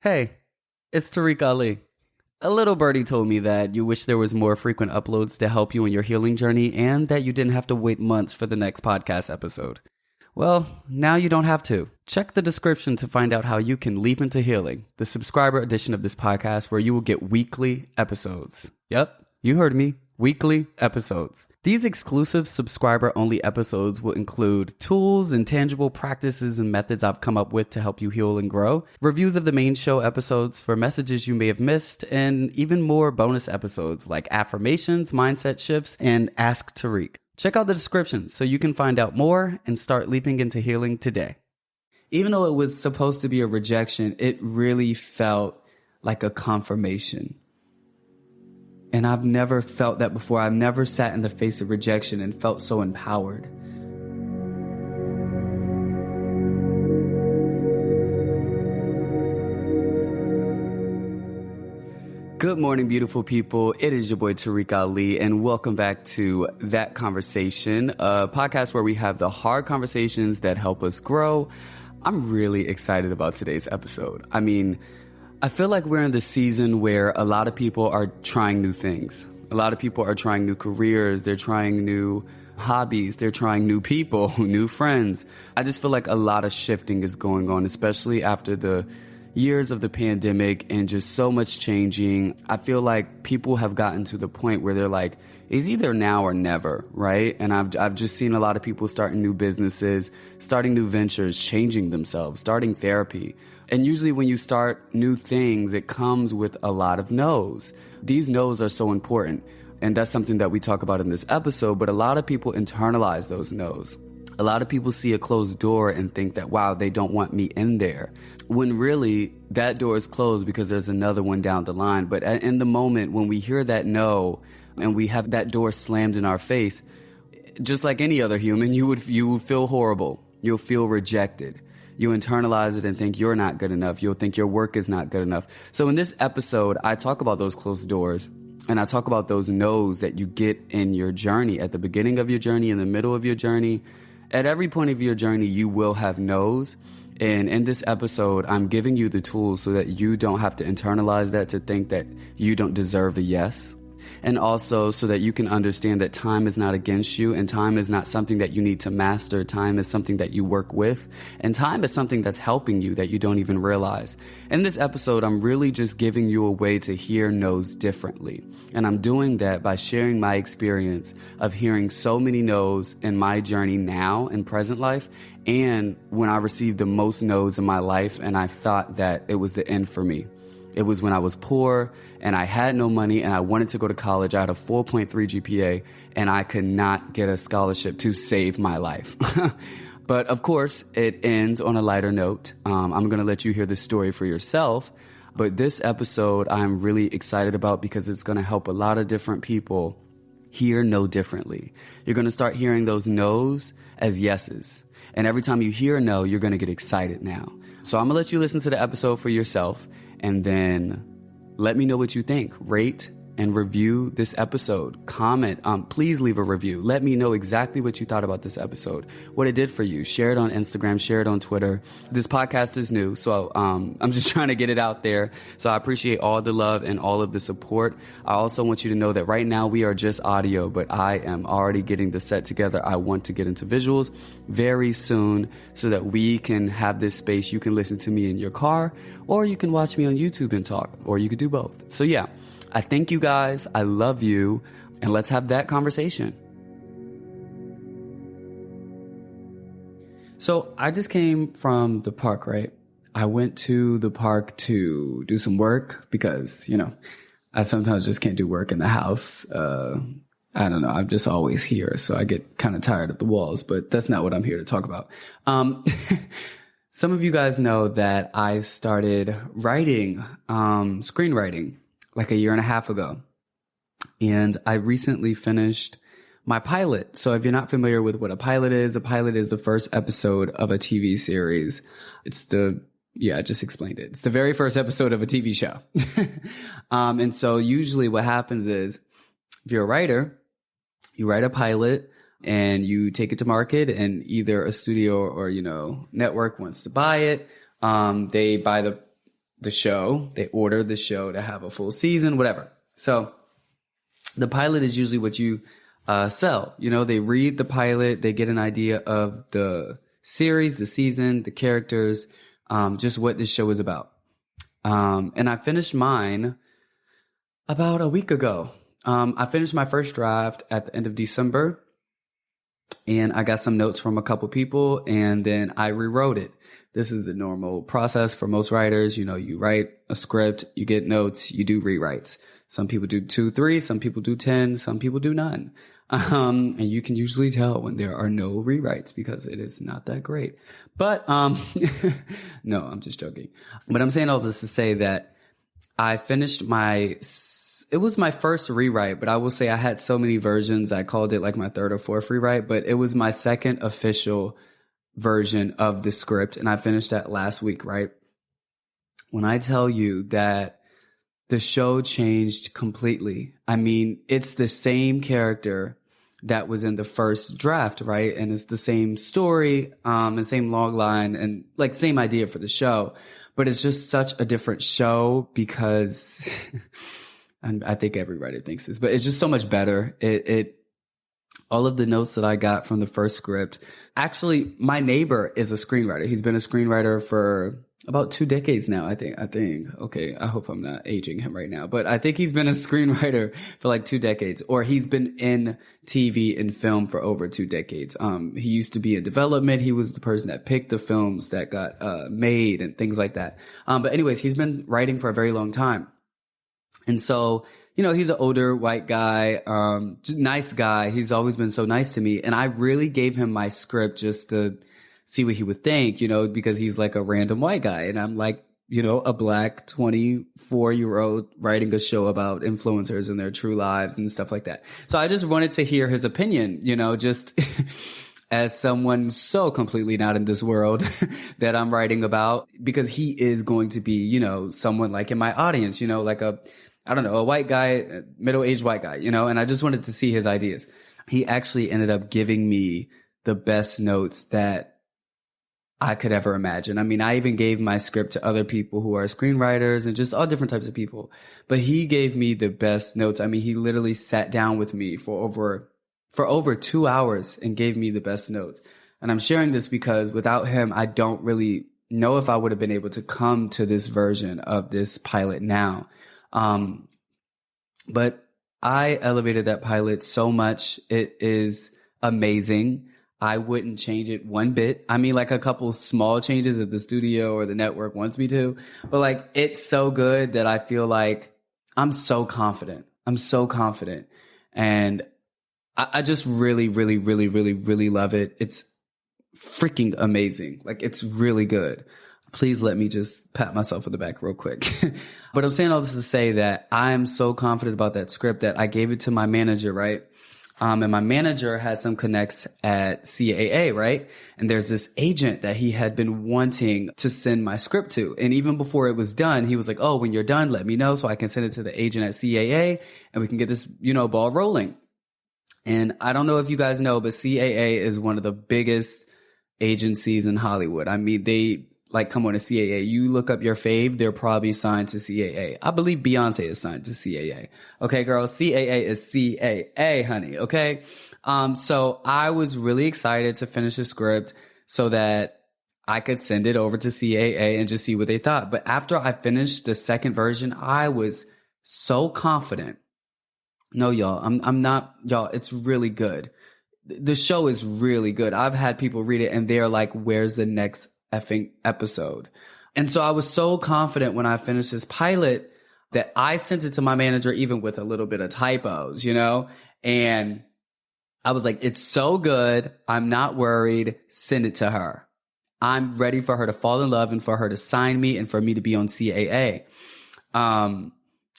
Hey, it's Tariq Ali. A little birdie told me that you wish there was more frequent uploads to help you in your healing journey and that you didn't have to wait months for the next podcast episode. Well, now you don't have to. Check the description to find out how you can leap into healing, the subscriber edition of this podcast where you will get weekly episodes. Yep, you heard me. Weekly episodes. These exclusive subscriber-only episodes will include tools and tangible practices and methods I've come up with to help you heal and grow, reviews of the main show episodes for messages you may have missed, and even more bonus episodes like affirmations, mindset shifts, and Ask Tariq. Check out the description so you can find out more and start leaping into healing today. Even though it was supposed to be a rejection, it really felt like a confirmation. And I've never felt that before. I've never sat in the face of rejection and felt so empowered. Good morning, beautiful people. It is your boy Tarek Ali, and welcome back to That Conversation, a podcast where we have the hard conversations that help us grow. I'm really excited about today's episode. I feel like we're in the season where a lot of people are trying new things. A lot of people are trying new careers. They're trying new hobbies. They're trying new people, new friends. I just feel like a lot of shifting is going on, especially after the years of the pandemic and just so much changing. I feel like people have gotten to the point where they're like, it's either now or never, right? And I've just seen a lot of people starting new businesses, starting new ventures, changing themselves, starting therapy. And usually when you start new things, it comes with a lot of no's. These no's are so important. And that's something that we talk about in this episode, but a lot of people internalize those no's. A lot of people see a closed door and think that, wow, they don't want me in there. When really that door is closed because there's another one down the line. But in the moment when we hear that no and we have that door slammed in our face, just like any other human, you would feel horrible. You'll feel rejected. You internalize it and think you're not good enough. You'll think your work is not good enough. So in this episode, I talk about those closed doors and I talk about those no's that you get in your journey, at the beginning of your journey, in the middle of your journey. At every point of your journey, you will have no's. And in this episode, I'm giving you the tools so that you don't have to internalize that to think that you don't deserve a yes. And also so that you can understand that time is not against you and time is not something that you need to master. Time is something that you work with, and time is something that's helping you that you don't even realize. In this episode, I'm really just giving you a way to hear no's differently. And I'm doing that by sharing my experience of hearing so many no's in my journey now in present life, and when I received the most no's in my life and I thought that it was the end for me. It was when I was poor and I had no money and I wanted to go to college. I had a 4.3 GPA and I could not get a scholarship to save my life. But of course, it ends on a lighter note. I'm going to let you hear the story for yourself. But this episode I'm really excited about because it's going to help a lot of different people hear no differently. You're going to start hearing those no's as yeses. And every time you hear a no, you're going to get excited now. So I'm going to let you listen to the episode for yourself. And then let me know what you think. Rate and review this episode. Comment. Please leave a review. Let me know exactly what you thought about this episode, what it did for you. Share it on Instagram. Share it on Twitter. This podcast is new, so I'm just trying to get it out there. So I appreciate all the love and all of the support. I also want you to know that right now we are just audio, but I am already getting the set together. I want to get into visuals very soon so that we can have this space. You can listen to me in your car, or you can watch me on YouTube and talk, or you could do both. So yeah. I thank you guys. I love you. And let's have that conversation. So I just came from the park, right? I went to the park to do some work because, I sometimes just can't do work in the house. I don't know. I'm just always here. So I get kind of tired of the walls, but that's not what I'm here to talk about. Some of you guys know that I started writing, screenwriting, like a year and a half ago. And I recently finished my pilot. So if you're not familiar with what a pilot is the first episode of a TV series. I just explained it. It's the very first episode of a TV show. And so usually what happens is if you're a writer, you write a pilot and you take it to market, and either a studio or, network wants to buy it. They buy the show. They order the show to have a full season, whatever. So the pilot is usually what you sell. You know, they read the pilot, they get an idea of the series, the season, the characters, just what this show is about. And I finished mine about a week ago. I finished my first draft at the end of December, and I got some notes from a couple people, and then I rewrote it. This is the normal process for most writers. You know, you write a script, you get notes, you do rewrites. Some people do 2, 3, some people do 10, some people do none. And you can usually tell when there are no rewrites because it is not that great. But, no, I'm just joking. But I'm saying all this to say that I finished it was my first rewrite, but I will say I had so many versions. I called it like my third or fourth rewrite, but it was my second official version of the script. And I finished that last week, right? When I tell you that the show changed completely. I mean, it's the same character that was in the first draft, right? And it's the same story, and same log line and like same idea for the show, but it's just such a different show because and I think every writer thinks this, but it's just so much better. All of the notes that I got from the first script, actually, my neighbor is a screenwriter. He's been a screenwriter for about 2 decades now, I think. Okay, I hope I'm not aging him right now, but I think he's been a screenwriter for like 2 decades, or he's been in TV and film for over 2 decades. He used to be in development. He was the person that picked the films that got made and things like that. But anyways, he's been writing for a very long time. And so, you know, he's an older white guy, nice guy. He's always been so nice to me. And I really gave him my script just to see what he would think, you know, because he's like a random white guy. And I'm like, you know, a black 24-year-old writing a show about influencers and their true lives and stuff like that. So I just wanted to hear his opinion, you know, just as someone so completely not in this world that I'm writing about, because he is going to be, you know, someone like in my audience, you know, like a white guy, middle-aged white guy, you know, and I just wanted to see his ideas. He actually ended up giving me the best notes that I could ever imagine. I mean, I even gave my script to other people who are screenwriters and just all different types of people, but he gave me the best notes. I mean, he literally sat down with me for over 2 hours and gave me the best notes. And I'm sharing this because without him, I don't really know if I would have been able to come to this version of this pilot now. But I elevated that pilot so much. It is amazing. I wouldn't change it one bit. I mean, like a couple small changes if the studio or the network wants me to, but like it's so good that I feel like I'm so confident. And I just really, really, really, really, really love it. It's freaking amazing. Like it's really good. Please let me just pat myself on the back real quick. But I'm saying all this to say that I'm so confident about that script that I gave it to my manager, right? And my manager had some connects at CAA, right? And there's this agent that he had been wanting to send my script to. And even before it was done, he was like, oh, when you're done, let me know so I can send it to the agent at CAA and we can get this, you know, ball rolling. And I don't know if you guys know, but CAA is one of the biggest agencies in Hollywood. I mean, they like come on to CAA. You look up your fave, they're probably signed to CAA. I believe Beyonce is signed to CAA. Okay, girl, CAA is CAA, honey. Okay. So I was really excited to finish the script so that I could send it over to CAA and just see what they thought. But after I finished the second version, I was so confident. No, y'all, I'm not, y'all, it's really good. The show is really good. I've had people read it and they're like, where's the next effing episode? And so I was so confident when I finished this pilot that I sent it to my manager, even with a little bit of typos, you know, and I was like, it's so good. I'm not worried. Send it to her. I'm ready for her to fall in love and for her to sign me and for me to be on CAA.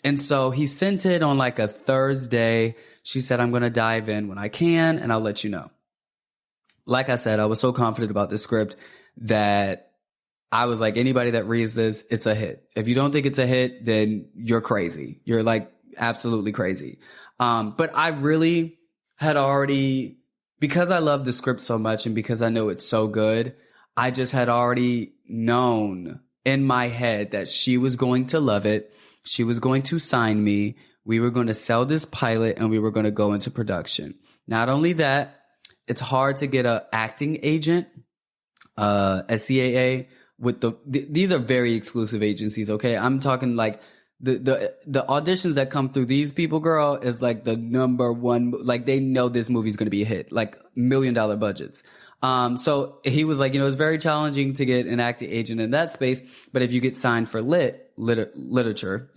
And so he sent it on like a Thursday. She said, I'm going to dive in when I can and I'll let you know. Like I said, I was so confident about this script that I was like, anybody that reads this, it's a hit. If you don't think it's a hit, then you're crazy. You're like absolutely crazy. But I really had already, because I love the script so much and because I know it's so good, I just had already known in my head that she was going to love it. She was going to sign me. We were going to sell this pilot and we were going to go into production. Not only that, it's hard to get a acting agent, a CAA with these are very exclusive agencies. Okay. I'm talking like the auditions that come through these people, girl, is like the number one, like they know this movie's going to be a hit, like $1 million budgets. So he was like, it's very challenging to get an acting agent in that space. But if you get signed for literature,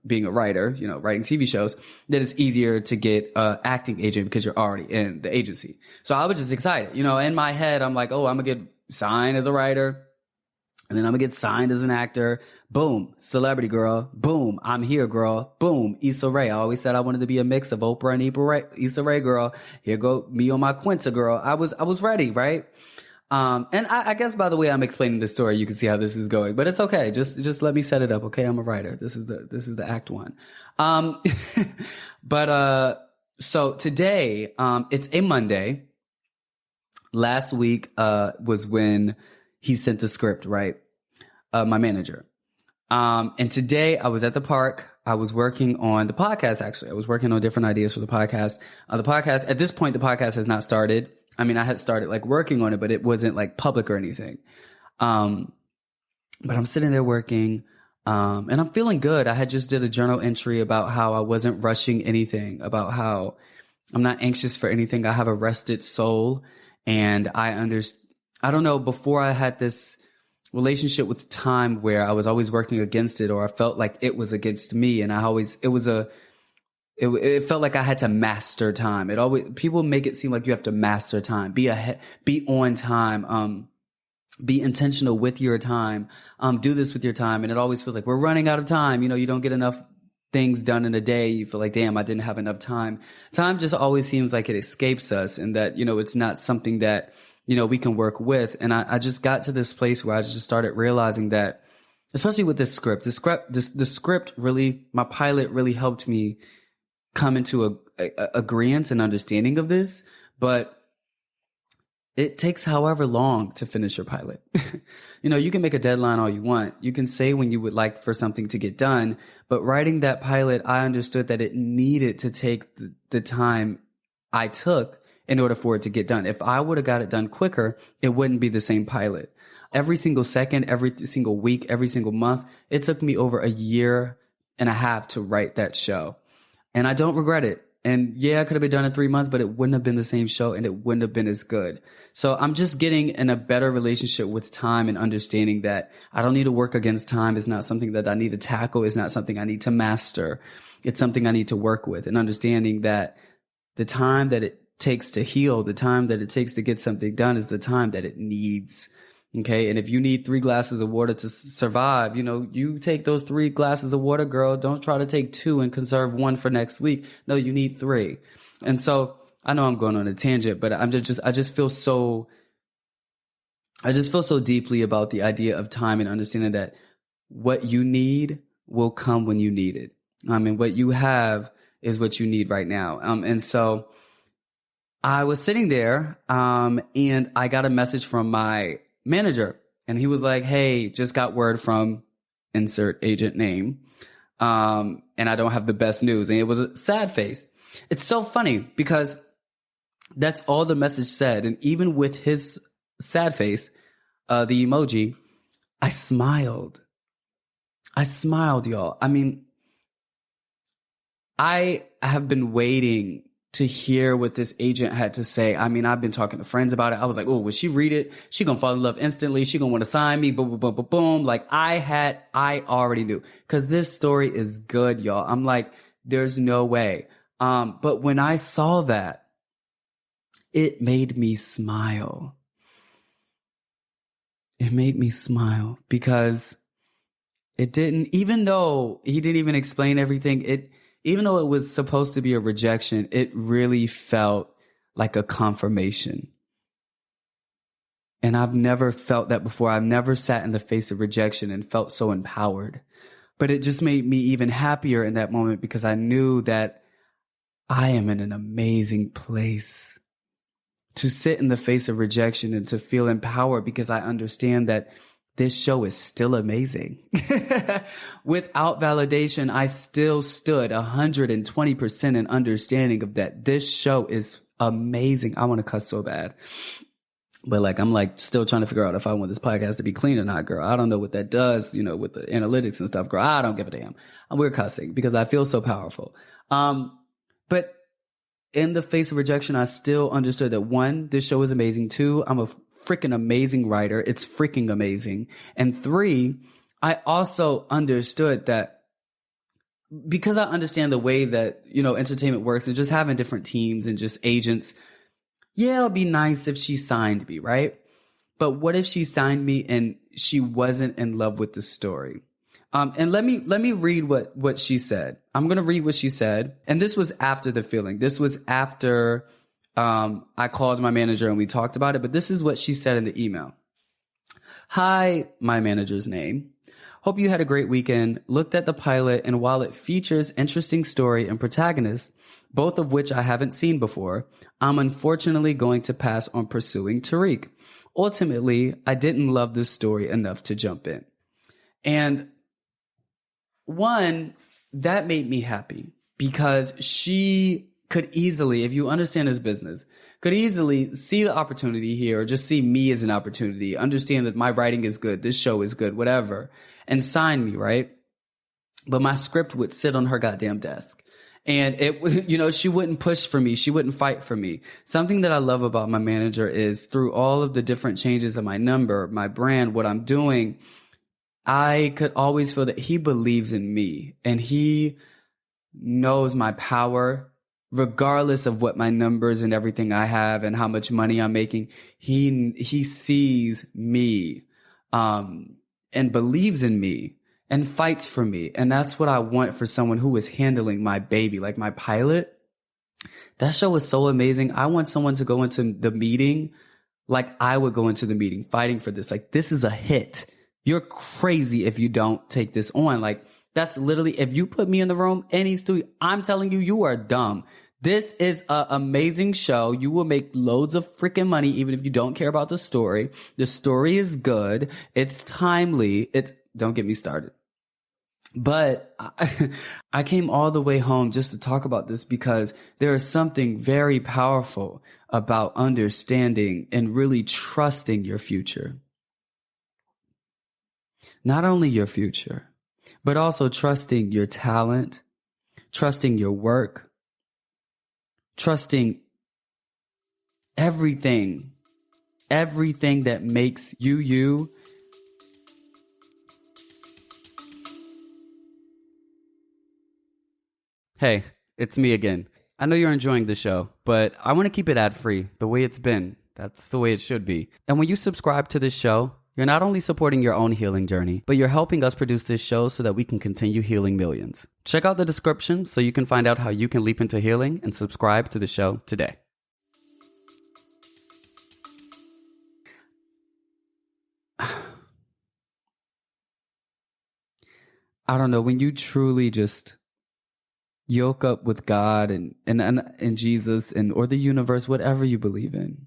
being a writer, writing TV shows, then it's easier to get a acting agent because you're already in the agency. So I was just excited, in my head, I'm like, oh, I'm gonna get signed as a writer. And then I'm gonna get signed as an actor. Boom. Celebrity girl. Boom. I'm here, girl. Boom. Issa Rae. I always said I wanted to be a mix of Oprah and Issa Rae, girl. Here go me on my Quinta, girl. I was ready, right? And I guess by the way I'm explaining this story, you can see how this is going, but it's okay. Just let me set it up. Okay. I'm a writer. This is the act one. So today, it's a Monday. Last week, was when he sent the script, right? My manager. And today I was at the park. I was working on the podcast, actually. I was working on different ideas for the podcast. At this point, the podcast has not started. I mean, I had started like working on it, but it wasn't like public or anything. But I'm sitting there working, and I'm feeling good. I had just did a journal entry about how I wasn't rushing anything, about how I'm not anxious for anything. I have a rested soul. And I don't know, before I had this relationship with time where I was always working against it, or I felt like it was against me. And it felt like I had to master time. People make it seem like you have to master time, be on time, be intentional with your time, do this with your time. And it always feels like we're running out of time. You don't get enough things done in a day. You feel like, damn, I didn't have enough time. Time just always seems like it escapes us, and that, it's not something that, we can work with. And I just got to this place where I just started realizing that, especially with this script, the script really, my pilot really helped me come into a agreement and understanding of this. But it takes however long to finish your pilot. You can make a deadline all you want. You can say when you would like for something to get done. But writing that pilot, I understood that it needed to take the time I took in order for it to get done. If I would have got it done quicker, it wouldn't be the same pilot. Every single second, every single week, every single month, it took me over 1.5 years to write that show. And I don't regret it. And yeah, I could have been done in 3 months, but it wouldn't have been the same show and it wouldn't have been as good. So I'm just getting in a better relationship with time and understanding that I don't need to work against time. It's not something that I need to tackle. It's not something I need to master. It's something I need to work with, and understanding that the time that it takes to heal, the time that it takes to get something done is the time that it needs. Okay. And if you need 3 glasses of water to survive, you take those 3 glasses of water, girl. Don't try to take 2 and conserve 1 for next week. No, you need 3. And so I know I'm going on a tangent, but I just feel so deeply about the idea of time and understanding that what you need will come when you need it. I mean, what you have is what you need right now. And so I was sitting there, and I got a message from my manager, and he was like, hey, just got word from insert agent name. And I don't have the best news. And it was a sad face. It's so funny because that's all the message said. And even with his sad face, the emoji, I smiled. Y'all. I mean, I have been waiting to hear what this agent had to say. I mean, I've been talking to friends about it. I was like, oh, when she read it, she gonna fall in love instantly. She gonna want to sign me. Boom, boom, boom, boom, boom. Like I already knew, because this story is good, y'all. I'm like, there's no way. But when I saw that, it made me smile. It made me smile because it didn't, even though he didn't even explain everything, even though it was supposed to be a rejection, it really felt like a confirmation. And I've never felt that before. I've never sat in the face of rejection and felt so empowered. But it just made me even happier in that moment because I knew that I am in an amazing place to sit in the face of rejection and to feel empowered, because I understand that this show is still amazing. Without validation, I still stood 120% in understanding of that this show is amazing. I want to cuss so bad. But like, I'm like still trying to figure out if I want this podcast to be clean or not, girl. I don't know what that does, you know, with the analytics and stuff, girl. I don't give a damn. We're cussing because I feel so powerful. But in the face of rejection, I still understood that one, this show is amazing. Two, I'm a freaking amazing writer. It's freaking amazing. And three, I also understood that because I understand the way that, you know, entertainment works and just having different teams and just agents. Yeah, it'd be nice if she signed me, right? But what if she signed me and she wasn't in love with the story? And let me read what she said. I'm going to read what she said. And this was after the feeling. This was after I called my manager and we talked about it. But this is what she said in the email. Hi, my manager's name. Hope you had a great weekend. Looked at the pilot, and while it features interesting story and protagonists, both of which I haven't seen before, I'm unfortunately going to pass on pursuing Tarek. Ultimately, I didn't love the story enough to jump in. And one, that made me happy because she could easily, if you understand this business, could easily see the opportunity here or just see me as an opportunity, understand that my writing is good, this show is good, whatever, and sign me, right? But my script would sit on her goddamn desk. And it was, you know, she wouldn't push for me. She wouldn't fight for me. Something that I love about my manager is through all of the different changes of my number, my brand, what I'm doing, I could always feel that he believes in me and he knows my power, regardless of what my numbers and everything I have and how much money I'm making. He sees me, and believes in me and fights for me. And that's what I want for someone who is handling my baby, like my pilot. That show was so amazing. I want someone to go into the meeting like I would go into the meeting fighting for this. Like, this is a hit. You're crazy if you don't take this on. Like, that's literally, if you put me in the room, any studio, I'm telling you, you are dumb. This is an amazing show. You will make loads of freaking money, even if you don't care about the story. The story is good. It's timely. Don't get me started. But I came all the way home just to talk about this because there is something very powerful about understanding and really trusting your future. Not only your future, but also trusting your talent, trusting your work, trusting everything that makes you, you. Hey, it's me again. I know you're enjoying the show, but I want to keep it ad-free the way it's been. That's the way it should be. And when you subscribe to this show, you're not only supporting your own healing journey, but you're helping us produce this show so that we can continue healing millions. Check out the description so you can find out how you can leap into healing and subscribe to the show today. I don't know, when you truly just yoke up with God and Jesus or the universe, whatever you believe in,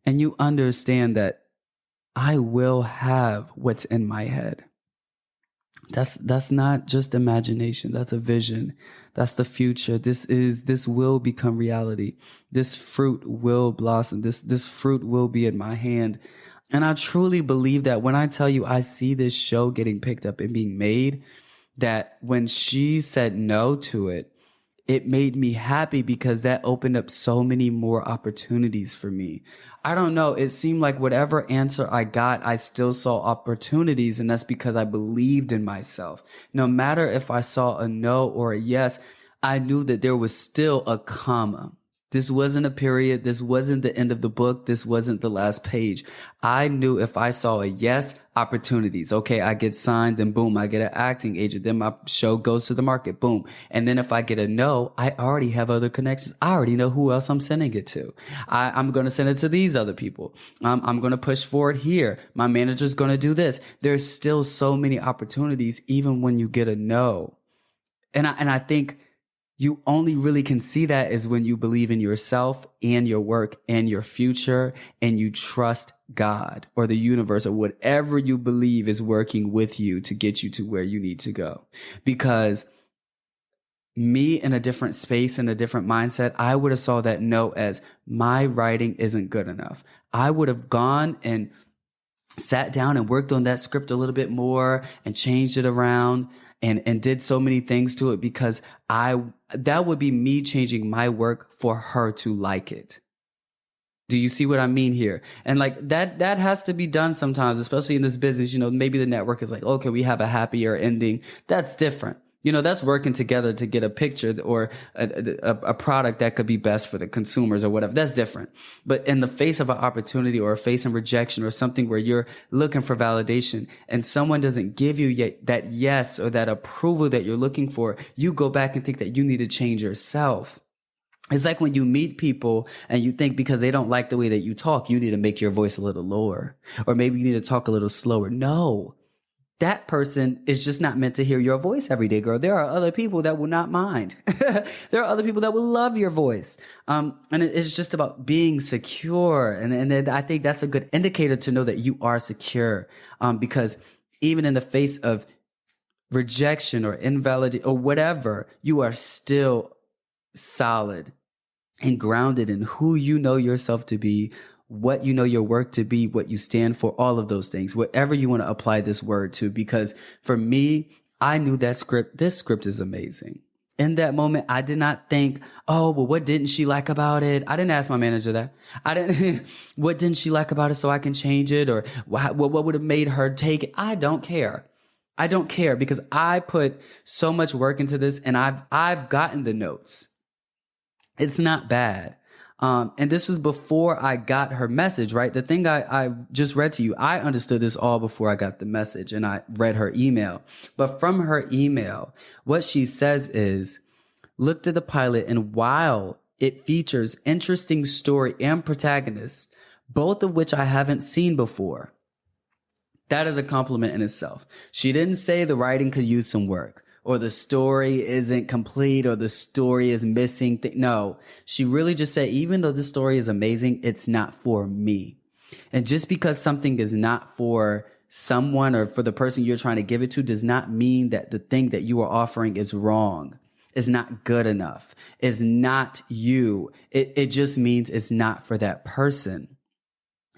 and you understand that I will have what's in my head. That's not just imagination. That's a vision. That's the future. This will become reality. This fruit will blossom. This fruit will be in my hand. And I truly believe that when I tell you I see this show getting picked up and being made, that when she said no to it, it made me happy because that opened up so many more opportunities for me. I don't know. It seemed like whatever answer I got, I still saw opportunities. And that's because I believed in myself. No matter if I saw a no or a yes, I knew that there was still a comma. This wasn't a period. This wasn't the end of the book. This wasn't the last page. I knew if I saw a yes, opportunities. Okay, I get signed, then boom, I get an acting agent. Then my show goes to the market, boom. And then if I get a no, I already have other connections. I already know who else I'm sending it to. I'm going to send it to these other people. I'm going to push forward here. My manager's going to do this. There's still so many opportunities even when you get a no. And I think You only really can see that is when you believe in yourself and your work and your future, and you trust God or the universe or whatever you believe is working with you to get you to where you need to go. Because me in a different space and a different mindset, I would have saw that note as my writing isn't good enough. I would have gone and sat down and worked on that script a little bit more and changed it around and did so many things to it, because that would be me changing my work for her to like it. Do you see what I mean here? And like that has to be done sometimes, especially in this business. Maybe the network is like, oh, can we have a happier ending? That's different. That's working together to get a picture or a product that could be best for the consumers or whatever. That's different. But in the face of an opportunity or facing rejection or something where you're looking for validation and someone doesn't give you yet that yes or that approval that you're looking for, you go back and think that you need to change yourself. It's like when you meet people and you think because they don't like the way that you talk, you need to make your voice a little lower, or maybe you need to talk a little slower. No. That person is just not meant to hear your voice every day, girl. There are other people that will not mind. There are other people that will love your voice. And it's just about being secure. And I think that's a good indicator to know that you are secure. Because even in the face of rejection or invalidity or whatever, you are still solid and grounded in who you know yourself to be, what you know your work to be, what you stand for, all of those things, whatever you want to apply this word to. Because for me, I knew this script is amazing. In that moment, I did not think, oh, well, what didn't she like about it? I didn't ask my manager that. What didn't she like about it so I can change it? Or what would have made her take it? I don't care. I don't care, because I put so much work into this and I've gotten the notes. It's not bad. And this was before I got her message, right? The thing I just read to you, I understood this all before I got the message and I read her email. But from her email, what she says is, looked at the pilot, and while it features interesting story and protagonists, both of which I haven't seen before, that is a compliment in itself. She didn't say the writing could use some work, or the story isn't complete, or the story is missing. No, she really just said, even though this story is amazing, it's not for me. And just because something is not for someone or for the person you're trying to give it to does not mean that the thing that you are offering is wrong, is not good enough, is not you. It just means it's not for that person.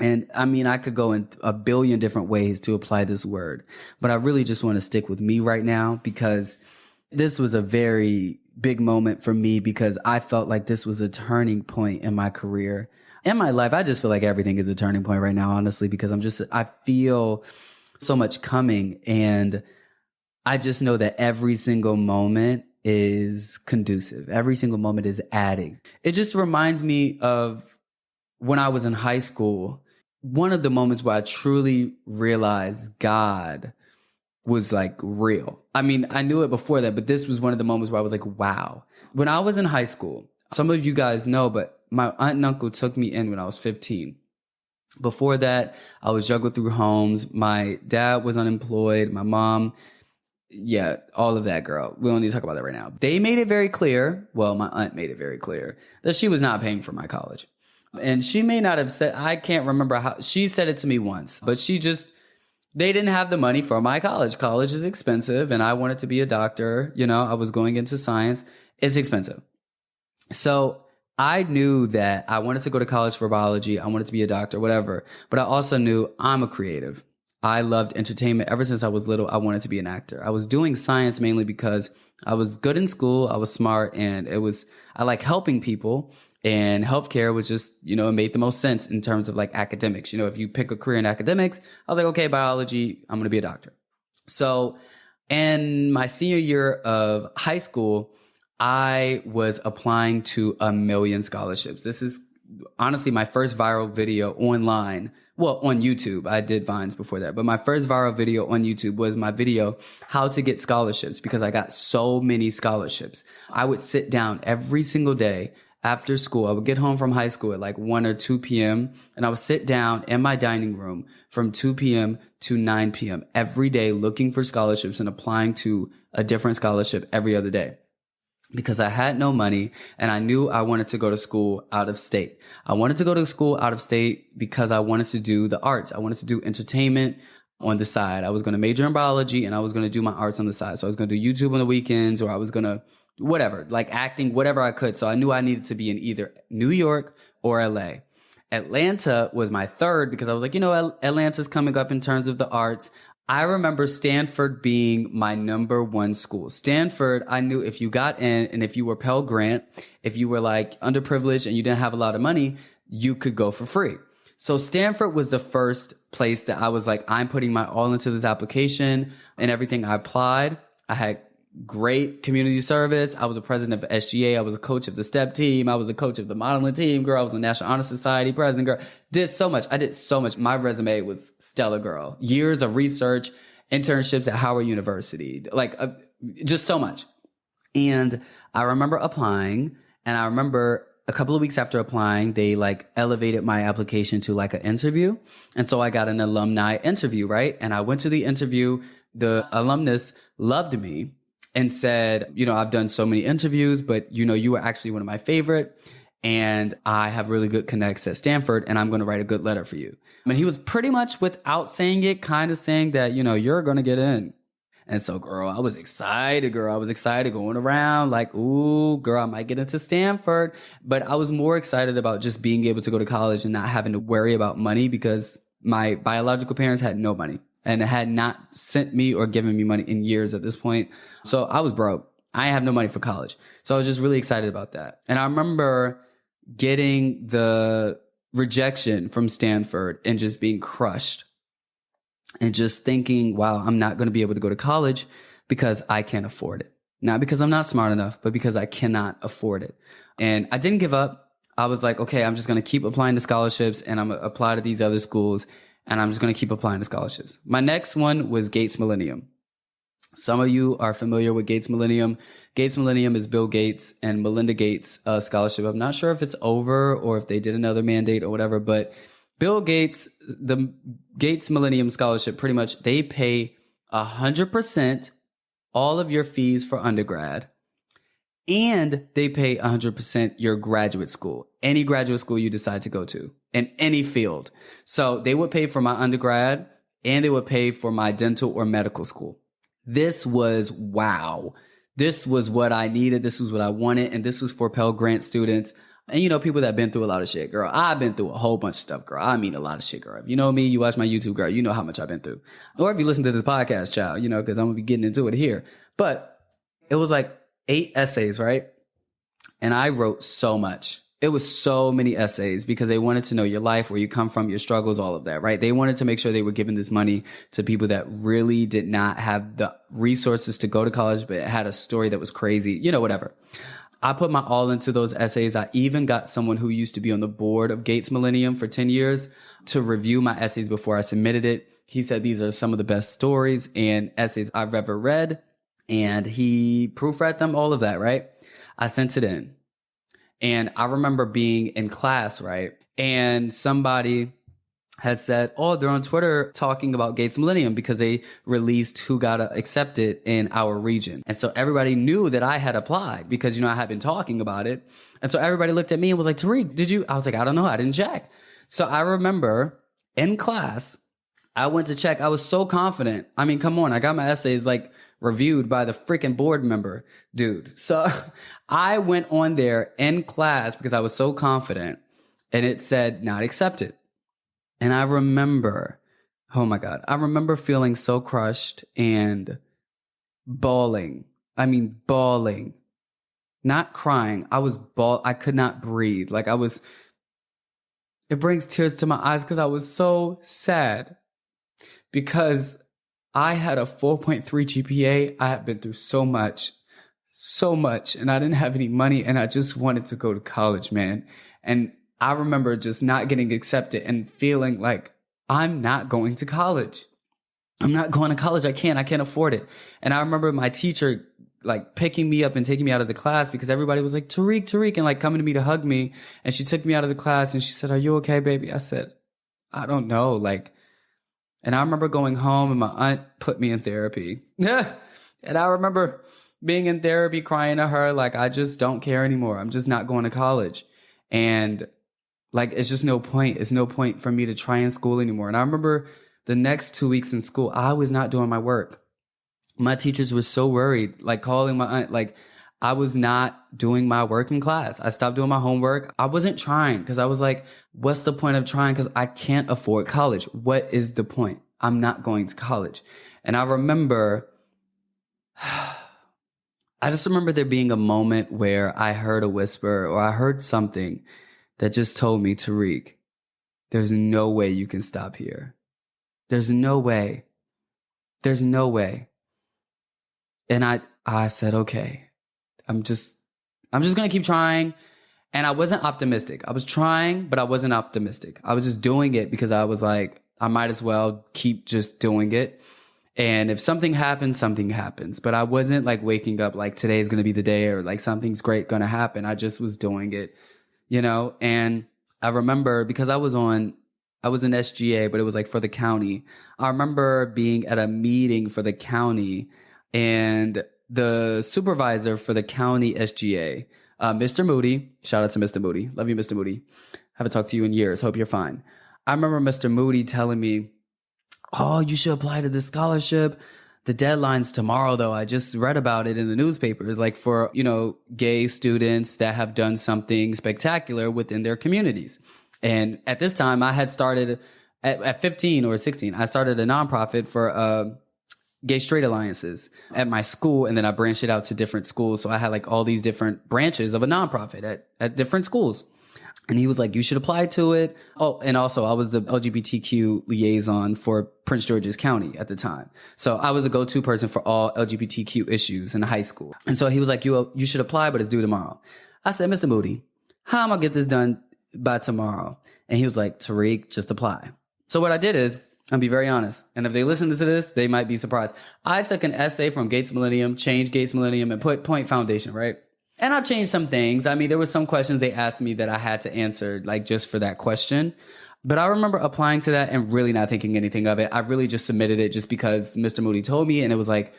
And I mean, I could go in a billion different ways to apply this word, but I really just want to stick with me right now, because this was a very big moment for me, because I felt like this was a turning point in my career and my life. I just feel like everything is a turning point right now, honestly, because I feel so much coming, and I just know that every single moment is conducive. Every single moment is adding. It just reminds me of when I was in high school. One of the moments where I truly realized God was like real. I mean, I knew it before that, but this was one of the moments where I was like, wow. When I was in high school, some of you guys know, but my aunt and uncle took me in when I was 15. Before that, I was juggled through homes. My dad was unemployed. My mom, yeah, all of that, girl. We don't need to talk about that right now. They made it very clear. Well, my aunt made it very clear that she was not paying for my college. And she may not have said, I can't remember how, she said it to me once, but they didn't have the money for my college. College is expensive, and I wanted to be a doctor. I was going into science. It's expensive. So I knew that I wanted to go to college for biology. I wanted to be a doctor, whatever. But I also knew I'm a creative. I loved entertainment. Ever since I was little, I wanted to be an actor. I was doing science mainly because I was good in school. I was smart, and I like helping people. And healthcare was just, it made the most sense in terms of like academics. If you pick a career in academics, I was like, okay, biology, I'm going to be a doctor. So in my senior year of high school, I was applying to 1 million scholarships. This is honestly my first viral video online. Well, on YouTube. I did Vines before that, but my first viral video on YouTube was my video, how to get scholarships, because I got so many scholarships. I would sit down every single day after school. I would get home from high school at like 1 or 2 p.m. and I would sit down in my dining room from 2 p.m. to 9 p.m. every day looking for scholarships and applying to a different scholarship every other day. because I had no money and I knew I wanted to go to school out of state. I wanted to go to school out of state because I wanted to do the arts. I wanted to do entertainment on the side. I was going to major in biology and I was going to do my arts on the side. So I was going to do YouTube on the weekends, or I was going to whatever, like acting, whatever I could. So I knew I needed to be in either New York or LA. Atlanta was my third because I was like, Atlanta's coming up in terms of the arts. I remember Stanford being my number one school. Stanford, I knew if you got in and if you were Pell Grant, if you were like underprivileged and you didn't have a lot of money, you could go for free. So Stanford was the first place that I was like, I'm putting my all into this application and everything. I applied. I had great community service. I was a president of SGA. I was a coach of the STEP team. I was a coach of the modeling team, girl. I was a National Honor Society president, girl. Did so much. I did so much. My resume was stellar, girl. Years of research, internships at Howard University, just so much. And I remember applying, and I remember a couple of weeks after applying, they elevated my application to an interview. And so I got an alumni interview, right? And I went to the interview. The alumnus loved me and said, I've done so many interviews, but you were actually one of my favorite. And I have really good connects at Stanford, and I'm going to write a good letter for you. I mean, he was pretty much, without saying it, kind of saying that, you're going to get in. And so, girl, I was excited, girl. I was excited going around ooh, girl, I might get into Stanford. But I was more excited about just being able to go to college and not having to worry about money, because my biological parents had no money and had not sent me or given me money in years at this point. So I was broke. I have no money for college. So I was just really excited about that. And I remember getting the rejection from Stanford and just being crushed. And just thinking, wow, I'm not going to be able to go to college because I can't afford it. Not because I'm not smart enough, but because I cannot afford it. And I didn't give up. I was like, okay, I'm just going to keep applying to scholarships, and I'm going to apply to these other schools, and I'm just going to keep applying to scholarships. My next one was Gates Millennium. Some of you are familiar with Gates Millennium. Gates Millennium is Bill Gates and Melinda Gates' scholarship. I'm not sure if it's over or if they did another mandate or whatever, but Bill Gates, the Gates Millennium Scholarship, pretty much they pay 100% all of your fees for undergrad, and they pay 100% your graduate school, any graduate school you decide to go to in any field. So they would pay for my undergrad, and they would pay for my dental or medical school. This was wow. This was what I needed. This was what I wanted. And this was for Pell Grant students. And people that have been through a lot of shit, girl. I've been through a whole bunch of stuff, girl. I mean, a lot of shit, girl. If you know me, you watch my YouTube, girl, you know how much I've been through. Or if you listen to this podcast, child, because I'm going to be getting into it here. But it was 8 essays, right? And I wrote so much. It was so many essays because they wanted to know your life, where you come from, your struggles, all of that, right? They wanted to make sure they were giving this money to people that really did not have the resources to go to college, but had a story that was crazy, whatever. I put my all into those essays. I even got someone who used to be on the board of Gates Millennium for 10 years to review my essays before I submitted it. He said these are some of the best stories and essays I've ever read. And he proofread them, all of that, right? I sent it in. And I remember being in class, right? And somebody had said, oh, they're on Twitter talking about Gates Millennium because they released who got accepted in our region. And so everybody knew that I had applied because, I had been talking about it. And so everybody looked at me and was like, Tarek, did you? I was like, I don't know. I didn't check. So I remember in class, I went to check. I was so confident. I mean, come on. I got my essays reviewed by the freaking board member, dude. So I went on there in class because I was so confident, and it said not accepted. And I remember, oh my God, I remember feeling so crushed and bawling. I mean, bawling, not crying. I could not breathe. It brings tears to my eyes because I was so sad because I had a 4.3 GPA. I had been through so much, and I didn't have any money, and I just wanted to go to college, man. And I remember just not getting accepted and feeling like I'm not going to college. I'm not going to college. I can't afford it. And I remember my teacher picking me up and taking me out of the class because everybody was like, Tarek, and coming to me to hug me. And she took me out of the class and she said, are you okay, baby? I said, I don't know. And I remember going home and my aunt put me in therapy. And I remember being in therapy, crying to her, like, I just don't care anymore. I'm just not going to college. And like, it's just no point. It's no point for me to try in school anymore. And I remember the next 2 weeks in school, I was not doing my work. My teachers were so worried, like calling my aunt, like I was not doing my work in class. I stopped doing my homework. I wasn't trying because I was like, what's the point of trying? Because I can't afford college. What is the point? I'm not going to college. And I remember, I just remember there being a moment where I heard a whisper or I heard something that just told me, Tarek, there's no way you can stop here. There's no way. There's no way. And I said, okay, I'm just going to keep trying. And I wasn't optimistic. I was trying, but I wasn't optimistic. I was just doing it because I was like, I might as well keep just doing it. And if something happens, something happens. But I wasn't like waking up like today's going to be the day or like something's great going to happen. I just was doing it, you know? And I remember because I was in SGA, but it was like for the county. I remember being at a meeting for the county and the supervisor for the county SGA, Mr. Moody, shout out to Mr. Moody. Love you, Mr. Moody. Haven't talked to you in years. Hope you're fine. I remember Mr. Moody telling me, oh, you should apply to this scholarship. The deadline's tomorrow, though. I just read about it in the newspapers, like for, you know, gay students that have done something spectacular within their communities. And at this time, I had started at 15 or 16, I started a nonprofit for gay straight alliances at my school. And then I branched it out to different schools. So I had like all these different branches of a nonprofit at different schools. And he was like, you should apply to it. Oh, and also I was the LGBTQ liaison for Prince George's County at the time. So I was a go-to person for all LGBTQ issues in high school. And so he was like, you should apply, but it's due tomorrow. I said, Mr. Moody, how am I gonna get this done by tomorrow? And he was like, Tarek, just apply. So what I did is, I'll be very honest. And if they listen to this, they might be surprised. I took an essay from Gates Millennium, changed Gates Millennium, and put Point Foundation, right? And I changed some things. I mean, there were some questions they asked me that I had to answer, like just for that question. But I remember applying to that and really not thinking anything of it. I really just submitted it just because Mr. Moody told me. And it was like,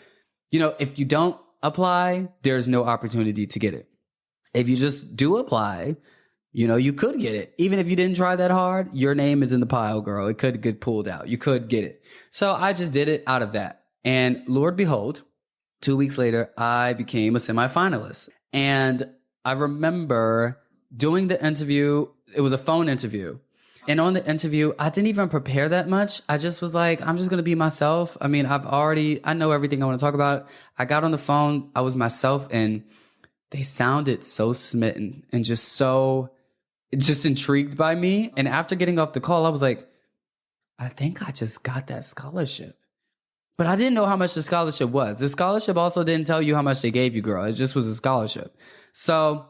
you know, if you don't apply, there's no opportunity to get it. If you just do apply, you know, you could get it. Even if you didn't try that hard, your name is in the pile, girl. It could get pulled out. You could get it. So I just did it out of that. And Lord behold, 2 weeks later, I became a semifinalist. And I remember doing the interview. It was a phone interview. And on the interview, I didn't even prepare that much. I just was like, I'm just going to be myself. I mean, I know everything I want to talk about. I got on the phone. I was myself and they sounded so smitten and just intrigued by me. And after getting off the call, I was like, I think I just got that scholarship. But I didn't know how much the scholarship was. The scholarship also didn't tell you how much they gave you, girl. It just was a scholarship. So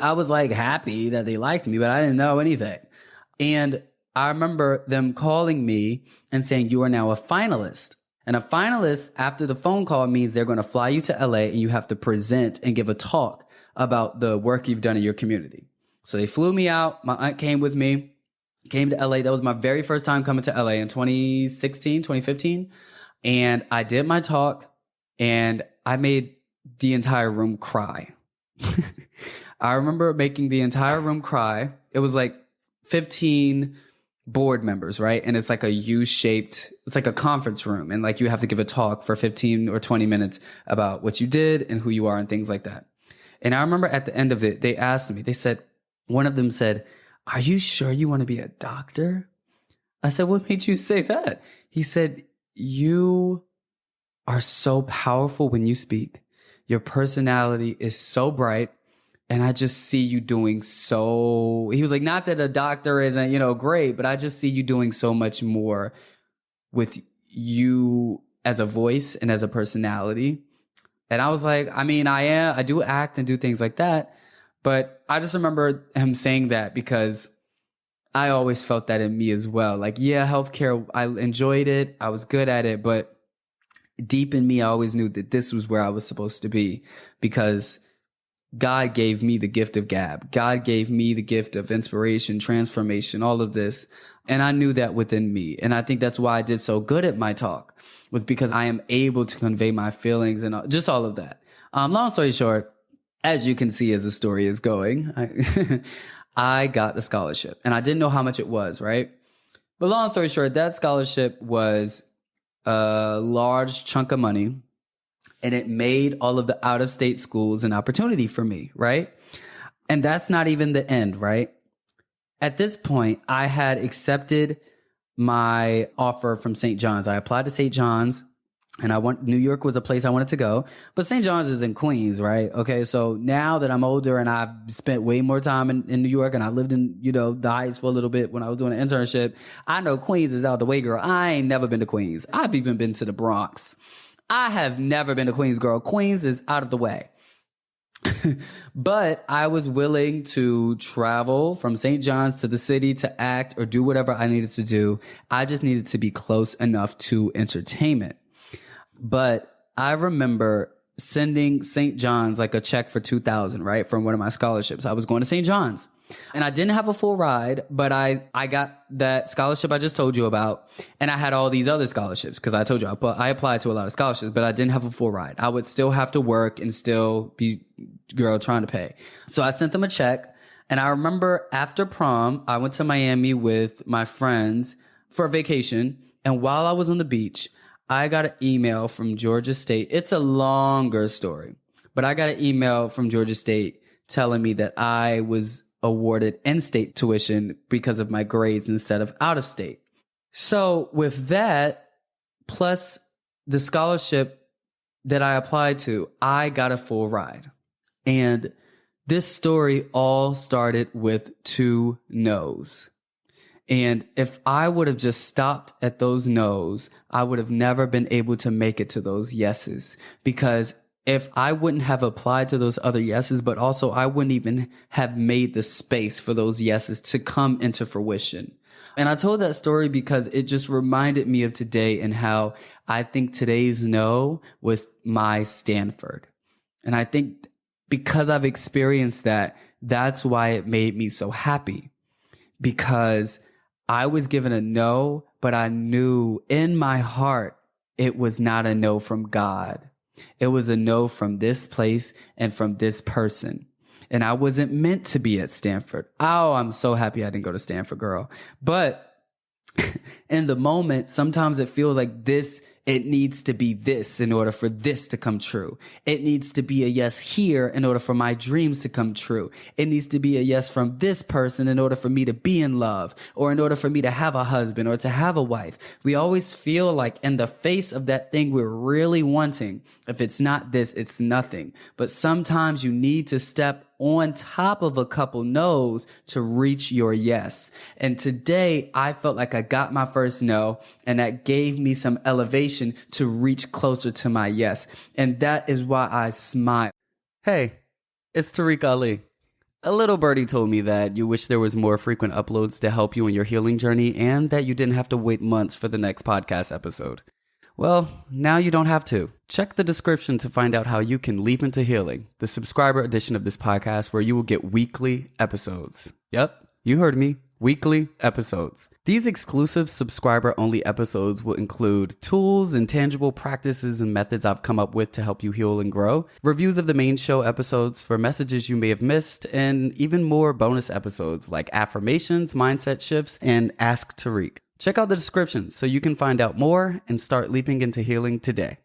I was like happy that they liked me, but I didn't know anything. And I remember them calling me and saying, you are now a finalist. And a finalist after the phone call means they're going to fly you to LA and you have to present and give a talk about the work you've done in your community. So they flew me out. My aunt came with me, came to LA. That was my very first time coming to LA in 2016, 2015. And I did my talk and I made the entire room cry. I remember making the entire room cry. It was like 15 board members, right? And it's like a U-shaped, it's like a conference room. And like you have to give a talk for 15 or 20 minutes about what you did and who you are and things like that. And I remember at the end of it, they asked me, one of them said, are you sure you want to be a doctor? I said, what made you say that? He said, you are so powerful when you speak. Your personality is so bright. And I just see you doing so, he was like, not that a doctor isn't, you know, great, but I just see you doing so much more with you as a voice and as a personality. And I was like, I mean, I do act and do things like that. But I just remember him saying that because I always felt that in me as well. Like, yeah, healthcare, I enjoyed it. I was good at it. But deep in me, I always knew that this was where I was supposed to be because God gave me the gift of gab. God gave me the gift of inspiration, transformation, all of this. And I knew that within me. And I think that's why I did so good at my talk, was because I am able to convey my feelings and just all of that. Long story short, as you can see as the story is going, I got the scholarship and I didn't know how much it was, right? But long story short, that scholarship was a large chunk of money, and it made all of the out-of-state schools an opportunity for me, right? And that's not even the end, right? At this point, I had accepted my offer from St. John's. I applied to St. John's, and New York was a place I wanted to go, but St. John's is in Queens, right? Okay, so now that I'm older and I've spent way more time in New York, and I lived in, the Heights for a little bit when I was doing an internship, I know Queens is out the way, girl. I ain't never been to Queens. I've even been to the Bronx. I have never been to Queens, girl. Queens is out of the way. But I was willing to travel from St. John's to the city to act or do whatever I needed to do. I just needed to be close enough to entertainment. But I remember sending St. John's like a check for $2,000, right? From one of my scholarships. I was going to St. John's and I didn't have a full ride, but I got that scholarship I just told you about. And I had all these other scholarships because I told you I applied to a lot of scholarships, but I didn't have a full ride. I would still have to work and still be trying to pay. So I sent them a check. And I remember after prom, I went to Miami with my friends for a vacation. And while I was on the beach, I got an email from Georgia State. It's a longer story, but I got an email from Georgia State telling me that I was awarded in-state tuition because of my grades instead of out of state. So with that, plus the scholarship that I applied to, I got a full ride. And this story all started with 2 no's. And if I would have just stopped at those no's, I would have never been able to make it to those yeses. Because if I wouldn't have applied to those other yeses, but also I wouldn't even have made the space for those yeses to come into fruition. And I told that story because it just reminded me of today and how I think today's no was my Stanford. And I think because I've experienced that, that's why it made me so happy. Because I was given a no, but I knew in my heart it was not a no from God. It was a no from this place and from this person. And I wasn't meant to be at Stanford. Oh, I'm so happy I didn't go to Stanford, girl. But in the moment, sometimes it feels like it needs to be this in order for this to come true. It needs to be a yes here in order for my dreams to come true. It needs to be a yes from this person in order for me to be in love, or in order for me to have a husband or to have a wife. We always feel like in the face of that thing we're really wanting, if it's not this, it's nothing. But sometimes you need to step on top of a couple no's to reach your yes. And today I felt like I got my first no, and that gave me some elevation to reach closer to my yes. And that is why I smile. Hey, it's Tarek Ali. A little birdie told me that you wish there was more frequent uploads to help you in your healing journey, and that you didn't have to wait months for the next podcast episode. Well, now you don't have to. Check the description to find out how you can leap into healing, the subscriber edition of this podcast where you will get weekly episodes. Yep, you heard me. Weekly episodes. These exclusive subscriber-only episodes will include tools and tangible practices and methods I've come up with to help you heal and grow, reviews of the main show episodes for messages you may have missed, and even more bonus episodes like affirmations, mindset shifts, and Ask Tarek. Check out the description so you can find out more and start leaping into healing today.